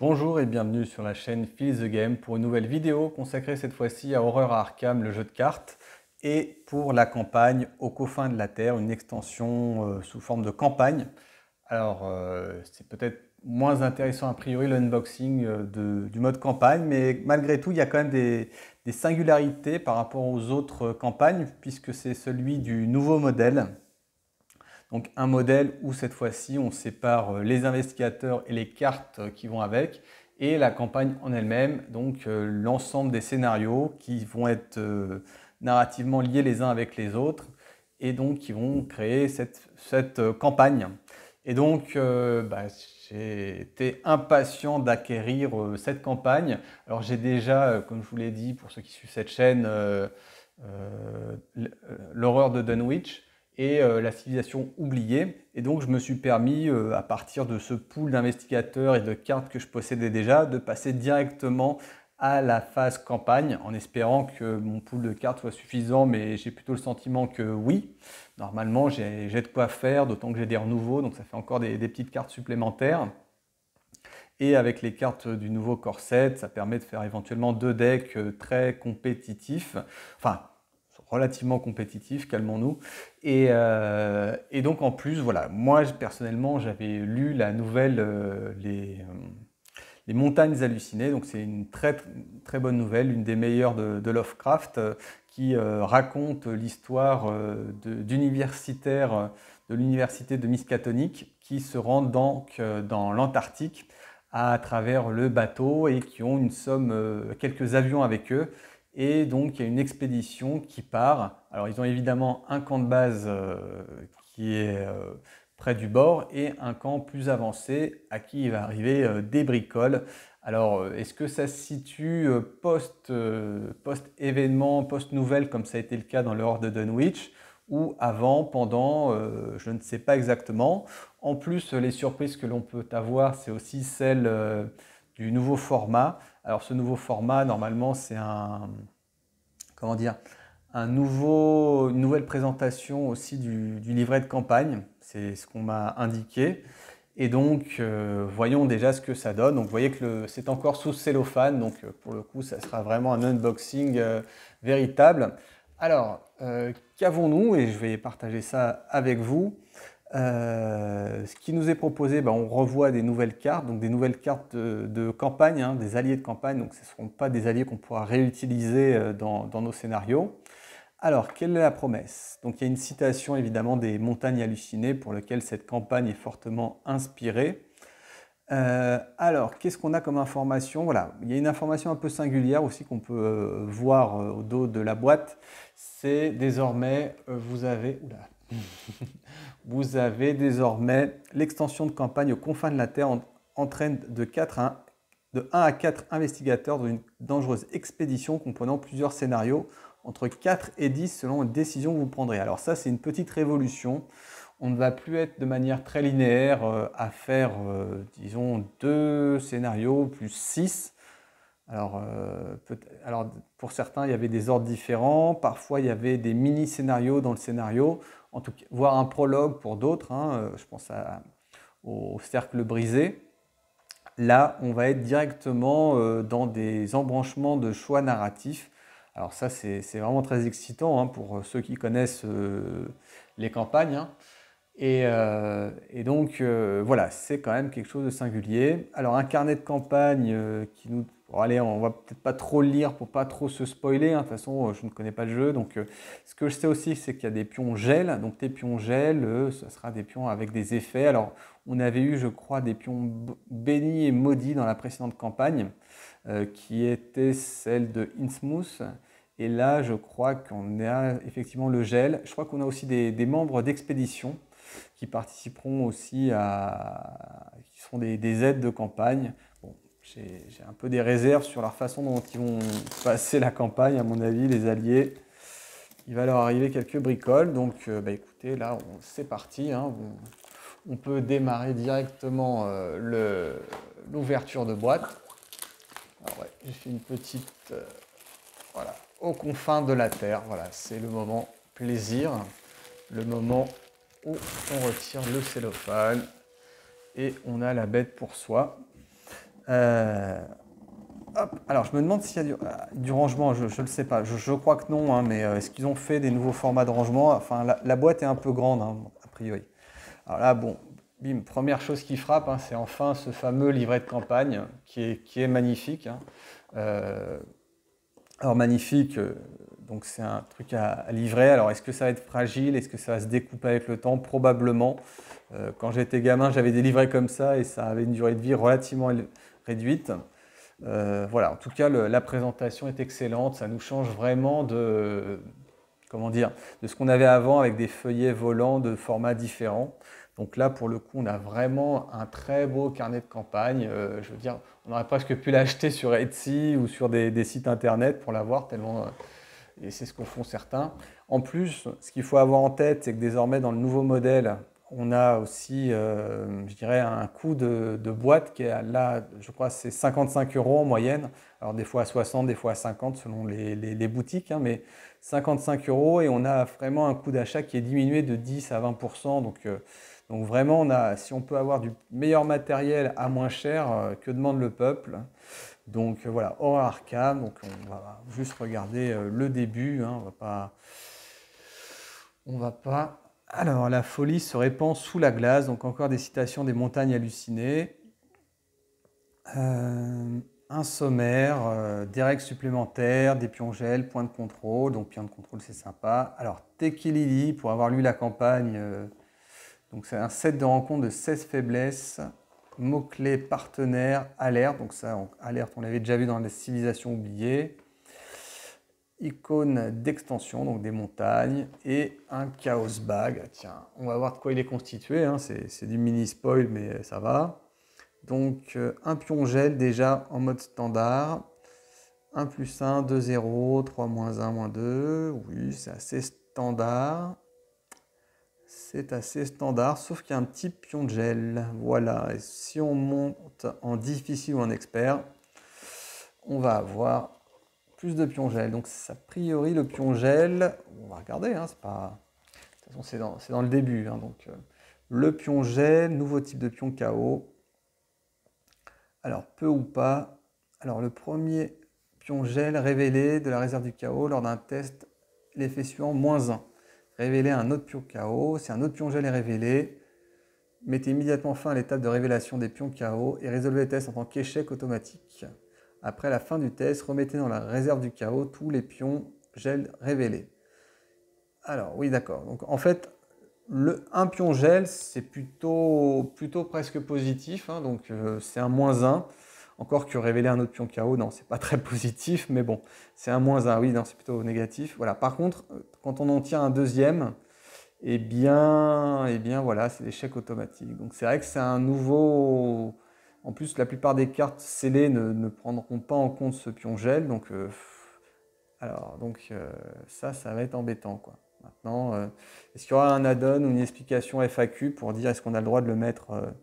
Bonjour et bienvenue sur la chaîne Feel the Game pour une nouvelle vidéo consacrée cette fois-ci à Horror à Arkham, le jeu de cartes, et pour la campagne Aux confins de la Terre, une extension sous forme de campagne. Alors, c'est peut-être moins intéressant a priori l'unboxing du mode campagne, mais malgré tout, il y a quand même des singularités par rapport aux autres campagnes, puisque c'est celui du nouveau modèle. Donc un modèle où cette fois-ci on sépare les investigateurs et les cartes qui vont avec et la campagne en elle-même, donc l'ensemble des scénarios qui vont être narrativement liés les uns avec les autres et donc qui vont créer cette campagne. Et donc j'ai été impatient d'acquérir cette campagne. Alors j'ai déjà, comme je vous l'ai dit pour ceux qui suivent cette chaîne, l'horreur de Dunwich et la civilisation oubliée. Et donc je me suis permis, à partir de ce pool d'investigateurs et de cartes que je possédais déjà, de passer directement à la phase campagne, en espérant que mon pool de cartes soit suffisant, mais j'ai plutôt le sentiment que oui. Normalement, j'ai de quoi faire, d'autant que j'ai des renouveaux, donc ça fait encore des petites cartes supplémentaires. Et avec les cartes du nouveau corset, ça permet de faire éventuellement deux decks très compétitifs, enfin relativement compétitifs, calmons-nous. Et donc en plus, voilà, moi personnellement, j'avais lu la nouvelle les Montagnes hallucinées, donc c'est une très bonne nouvelle, une des meilleures de Lovecraft, qui raconte l'histoire d'universitaires de l'université de Miskatonic qui se rendent donc dans l'Antarctique à travers le bateau et qui ont quelques avions avec eux. Et donc il y a une expédition qui part. Alors ils ont évidemment un camp de base qui est près du bord et un camp plus avancé à qui il va arriver des bricoles. Alors est-ce que ça se situe post-événement, post-nouvelle comme ça a été le cas dans le Horde de Dunwich ou avant, pendant, je ne sais pas exactement. En plus, les surprises que l'on peut avoir, c'est aussi celle du nouveau format. Alors ce nouveau format, normalement, c'est comment dire, une nouvelle présentation aussi du livret de campagne. C'est ce qu'on m'a indiqué. Et donc, voyons déjà ce que ça donne. Donc, vous voyez que c'est encore sous cellophane. Donc, pour le coup, ça sera vraiment un unboxing véritable. Alors, qu'avons-nous? Et je vais partager ça avec vous. Ce qui nous est proposé, on revoit des nouvelles cartes, donc des nouvelles cartes de campagne, hein, des alliés de campagne, donc ce ne seront pas des alliés qu'on pourra réutiliser dans nos scénarios. Alors, quelle est la promesse? Donc il y a une citation évidemment des Montagnes hallucinées pour lequel cette campagne est fortement inspirée. Alors, qu'est-ce qu'on a comme information? Voilà, il y a une information un peu singulière aussi qu'on peut voir au dos de la boîte. C'est désormais, vous avez... Oula. Vous avez désormais l'extension de campagne aux confins de la Terre entraîne de 1 à 4 investigateurs dans une dangereuse expédition comprenant plusieurs scénarios, entre 4 et 10 selon une décision que vous prendrez. Alors ça, c'est une petite révolution. On ne va plus être de manière très linéaire à faire, disons, 2 scénarios plus 6. Alors, pour certains, il y avait des ordres différents. Parfois, il y avait des mini-scénarios dans le scénario, en tout cas, voire un prologue pour d'autres. Hein, je pense au cercle brisé. Là, on va être directement dans des embranchements de choix narratifs. Alors ça, c'est vraiment très excitant hein, pour ceux qui connaissent les campagnes. Hein. Et donc, voilà, c'est quand même quelque chose de singulier. Alors, un carnet de campagne qui nous... Bon, allez, on va peut-être pas trop le lire pour pas trop se spoiler. Hein. De toute façon, je ne connais pas le jeu. Donc, ce que je sais aussi, c'est qu'il y a des pions gel. Donc, tes pions gel, ce sera des pions avec des effets. Alors, on avait eu, je crois, des pions bénis et maudits dans la précédente campagne, qui était celle de Innsmouth. Et là, je crois qu'on a effectivement le gel. Je crois qu'on a aussi des membres d'expédition qui participeront aussi qui seront des aides de campagne. Bon, j'ai un peu des réserves sur la façon dont ils vont passer la campagne, à mon avis, les alliés. Il va leur arriver quelques bricoles, donc écoutez, là, c'est parti. Hein, on peut démarrer directement l'ouverture de boîte. Alors ouais, j'ai fait une petite... voilà, aux confins de la Terre. Voilà, c'est le moment plaisir, le moment où on retire le cellophane et on a la bête pour soi. Euh, Hop. Alors, je me demande s'il y a du rangement, je ne le sais pas. Je crois que non, hein, mais est-ce qu'ils ont fait des nouveaux formats de rangement? Enfin, la boîte est un peu grande, hein, a priori. Alors là, bon, bim, première chose qui frappe, hein, c'est enfin ce fameux livret de campagne qui est magnifique, hein. Euh, alors magnifique, donc c'est un truc à livrer. Alors est-ce que ça va être fragile? Est-ce que ça va se découper avec le temps? Probablement. Quand j'étais gamin, j'avais des livrets comme ça et ça avait une durée de vie relativement réduite. Voilà, en tout cas, la présentation est excellente. Ça nous change vraiment comment dire, de ce qu'on avait avant avec des feuillets volants de formats différents. Donc là, pour le coup, on a vraiment un très beau carnet de campagne. Je veux dire, on aurait presque pu l'acheter sur Etsy ou sur des sites internet pour l'avoir, tellement, et c'est ce qu'en font certains. En plus, ce qu'il faut avoir en tête, c'est que désormais, dans le nouveau modèle, on a aussi, je dirais, un coût de boîte qui est là, je crois, c'est 55 euros en moyenne. Alors des fois à 60, des fois à 50 selon les boutiques, hein, mais 55 euros et on a vraiment un coût d'achat qui est diminué de 10 à 20%. Donc vraiment, si on peut avoir du meilleur matériel à moins cher, que demande le peuple? Donc voilà, Horror Arkham. Donc on va juste regarder le début, hein, on va pas. Alors la folie se répand sous la glace. Donc encore des citations des montagnes hallucinées. Un sommaire, des règles supplémentaires, des pions gel, points de contrôle. Donc pions de contrôle c'est sympa. Alors Tekilili, pour avoir lu la campagne, donc c'est un set de rencontres de 16 faiblesses. Mots-clés partenaires, alerte. Donc ça, alerte, on l'avait déjà vu dans les civilisations oubliées. Icône d'extension, donc des montagnes. Et un chaos bag. Tiens, on va voir de quoi il est constitué, hein. C'est du mini spoil, mais ça va. Donc un pion gel déjà en mode standard. 1 plus 1, 2, 0, 3 moins 1, moins 2. Oui, c'est assez standard. C'est assez standard, sauf qu'il y a un petit pion de gel. Voilà, et si on monte en difficile ou en expert, on va avoir plus de pions gel. Donc a priori le pion gel, on va regarder, hein, c'est pas... De toute façon c'est dans le début. Hein, donc le pion gel, nouveau type de pion KO. Alors peu ou pas. Alors le premier pion gel révélé de la réserve du KO lors d'un test, l'effet suivant, -1. Révéler un autre pion KO. Si un autre pion gel est révélé, mettez immédiatement fin à l'étape de révélation des pions KO et résolvez le test en tant qu'échec automatique. Après la fin du test, remettez dans la réserve du KO tous les pions gel révélés. Alors oui, d'accord. Donc en fait, un pion gel, c'est plutôt presque positif, hein, donc c'est un -1. Encore que révéler un autre pion KO, non, c'est pas très positif, mais bon, c'est un -1, oui, non, c'est plutôt négatif. Voilà. Par contre, quand on en tient un deuxième, eh bien voilà, c'est l'échec automatique. Donc c'est vrai que c'est un nouveau. En plus, la plupart des cartes scellées ne prendront pas en compte ce pion gel, donc ça va être embêtant, quoi. Maintenant, est-ce qu'il y aura un add-on ou une explication FAQ pour dire est-ce qu'on a le droit de le mettre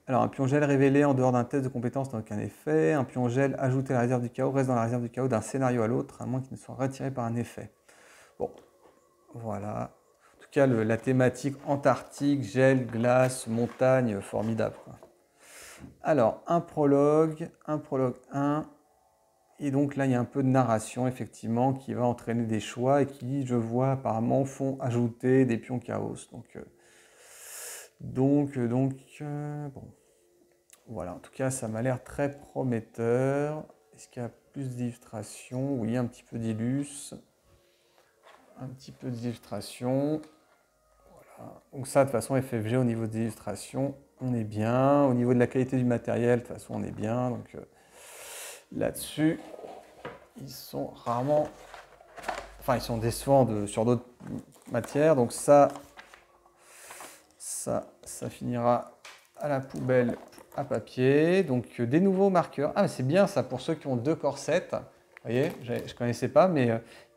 Alors, un pion gel révélé en dehors d'un test de compétence n'a aucun effet. Un pion gel ajouté à la réserve du chaos reste dans la réserve du chaos d'un scénario à l'autre, à moins qu'il ne soit retiré par un effet. Bon, voilà. En tout cas, la thématique Antarctique, gel, glace, montagne, formidable, quoi. Alors, un prologue 1. Et donc là, il y a un peu de narration, effectivement, qui va entraîner des choix et qui, je vois, apparemment, font ajouter des pions chaos. Bon. Voilà, en tout cas, ça m'a l'air très prometteur. Est-ce qu'il y a plus d'illustrations? Oui, un petit peu d'illus. Un petit peu d'illustration. Voilà. Donc ça, de toute façon, FFG, au niveau des illustrations, on est bien. Au niveau de la qualité du matériel, de toute façon, on est bien. Donc là-dessus, ils sont rarement... Enfin, ils sont décevants sur d'autres matières. Donc ça finira à la poubelle à papier. Donc des nouveaux marqueurs. Ah, mais c'est bien ça pour ceux qui ont 2 corsets. Vous voyez, je ne connaissais pas, mais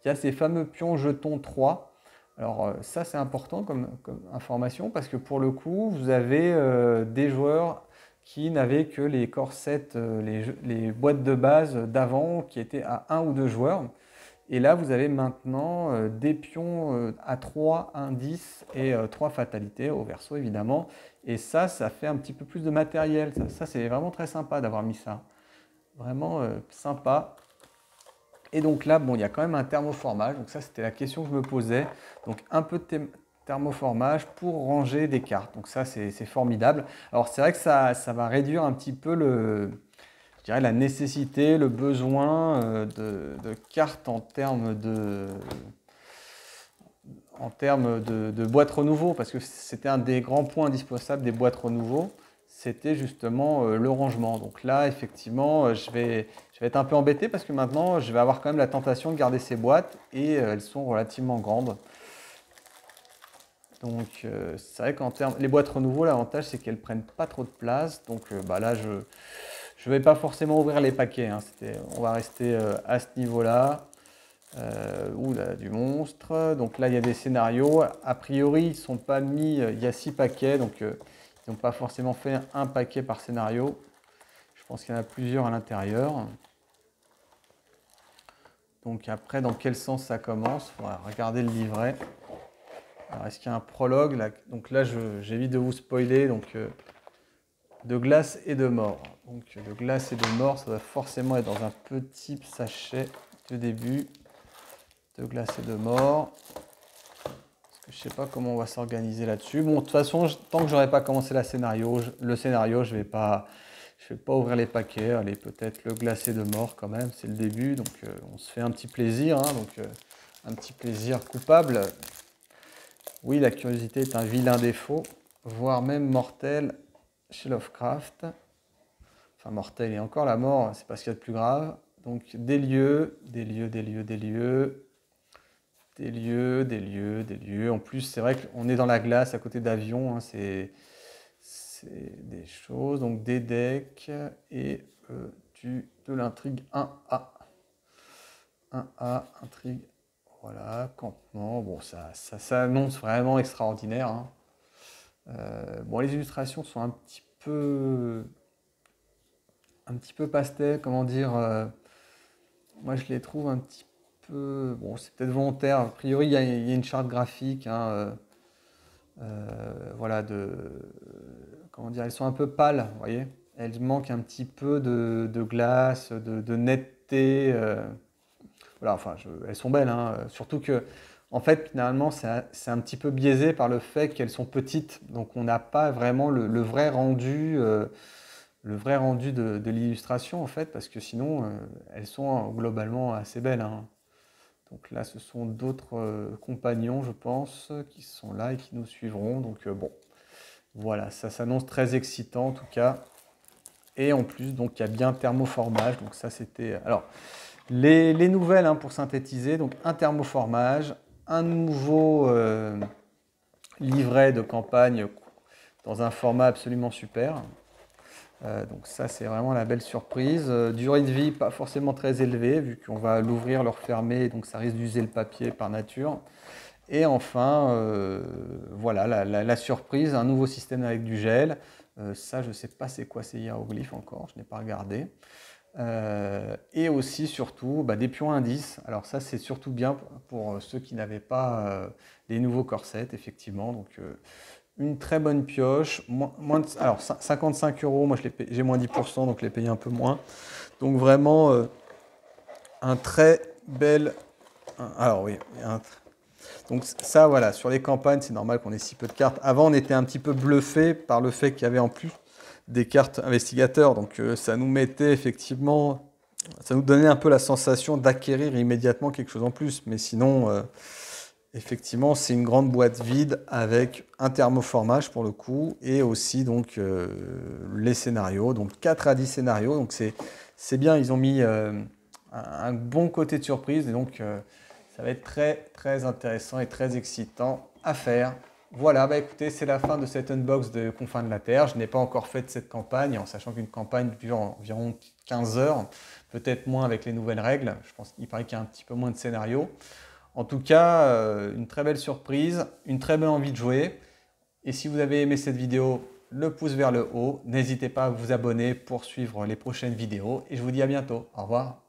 il y a ces fameux pions jetons 3. Alors ça, c'est important comme information parce que pour le coup, vous avez des joueurs qui n'avaient que les corsets, les boîtes de base d'avant qui étaient à 1 ou 2 joueurs. Et là, vous avez maintenant des pions à 3 indices et 3 fatalités au verso, évidemment. Et ça fait un petit peu plus de matériel. Ça c'est vraiment très sympa d'avoir mis ça. Vraiment sympa. Et donc là, bon, il y a quand même un thermoformage. Donc ça, c'était la question que je me posais. Donc un peu de thermoformage pour ranger des cartes. Donc ça, c'est formidable. Alors c'est vrai que ça va réduire un petit peu je dirais la nécessité, le besoin de cartes en termes de boîtes renouveau, parce que c'était un des grands points indispensables des boîtes renouveau, c'était justement le rangement. Donc là, effectivement, je vais être un peu embêté parce que maintenant, je vais avoir quand même la tentation de garder ces boîtes et elles sont relativement grandes. Donc c'est vrai qu'en termes, les boîtes renouveau, l'avantage c'est qu'elles prennent pas trop de place. Donc bah là, je ne vais pas forcément ouvrir les paquets, hein. On va rester à ce niveau-là. Là, du monstre. Donc là, il y a des scénarios. A priori, ils ne sont pas mis. Il y a 6 paquets, donc ils n'ont pas forcément fait un paquet par scénario. Je pense qu'il y en a plusieurs à l'intérieur. Donc après, dans quel sens ça commence? Il faudra regarder le livret. Alors, est-ce qu'il y a un prologue là? Donc là, j'évite de vous spoiler. Donc, de glace et de mort. Donc de glace et de mort, ça doit forcément être dans un petit sachet de début. De glace et de mort. Parce que je sais pas comment on va s'organiser là-dessus. Bon, de toute façon, tant que j'aurai pas commencé le scénario, je vais pas ouvrir les paquets. Allez, peut-être le glacé de mort quand même, c'est le début. Donc on se fait un petit plaisir, hein, un petit plaisir coupable. Oui, la curiosité est un vilain défaut, voire même mortel chez Lovecraft. Enfin, mortel et encore la mort, c'est pas ce qu'il y a de plus grave. Donc des lieux. En plus, c'est vrai qu'on est dans la glace à côté d'avions, hein, c'est des choses. Donc des decks et de l'intrigue 1A. 1A, intrigue, voilà, campement. Bon, ça annonce vraiment extraordinaire, hein. Bon, les illustrations sont un petit peu pastel, comment dire. Moi, je les trouve un petit peu. Bon, c'est peut-être volontaire. A priori, il y a une charte graphique, hein, voilà, comment dire, elles sont un peu pâles, vous voyez. Elles manquent un petit peu de glace, de netteté. Voilà, enfin, elles sont belles, hein. Surtout que, en fait, finalement, c'est un petit peu biaisé par le fait qu'elles sont petites. Donc, on n'a pas vraiment le vrai rendu, de l'illustration, en fait, parce que sinon, elles sont globalement assez belles, hein. Donc là, ce sont d'autres compagnons, je pense, qui sont là et qui nous suivront. Donc bon, voilà, ça s'annonce très excitant en tout cas. Et en plus, donc il y a bien thermoformage. Donc ça, c'était... Alors, les nouvelles, hein, pour synthétiser, donc un thermoformage, un nouveau livret de campagne dans un format absolument super. Donc ça, c'est vraiment la belle surprise. Durée de vie, pas forcément très élevée, vu qu'on va l'ouvrir, le refermer, donc ça risque d'user le papier par nature. Et enfin, voilà, la surprise, un nouveau système avec du gel. Ça, je ne sais pas c'est quoi ces hiéroglyphes encore, je n'ai pas regardé. Et aussi, surtout, des pions indices. Alors ça, c'est surtout bien pour ceux qui n'avaient pas les nouveaux corsets, effectivement. Donc, une très bonne pioche. Alors, 55 €, moi j'ai moins 10%, donc je l'ai payé un peu moins. Donc vraiment, un très bel... Alors oui, donc ça, voilà, sur les campagnes, c'est normal qu'on ait si peu de cartes. Avant, on était un petit peu bluffé par le fait qu'il y avait en plus des cartes investigateurs. Donc ça nous mettait effectivement... Ça nous donnait un peu la sensation d'acquérir immédiatement quelque chose en plus. Mais sinon... effectivement, c'est une grande boîte vide avec un thermoformage pour le coup et aussi donc les scénarios, donc 4 à 10 scénarios. Donc c'est bien, ils ont mis un bon côté de surprise et donc ça va être très très intéressant et très excitant à faire. Voilà, écoutez, c'est la fin de cet unbox de Confins de la Terre. Je n'ai pas encore fait de cette campagne, en sachant qu'une campagne dure environ 15 heures, peut-être moins avec les nouvelles règles. Je pense qu'il paraît qu'il y a un petit peu moins de scénarios. En tout cas, une très belle surprise, une très belle envie de jouer. Et si vous avez aimé cette vidéo, le pouce vers le haut. N'hésitez pas à vous abonner pour suivre les prochaines vidéos. Et je vous dis à bientôt. Au revoir.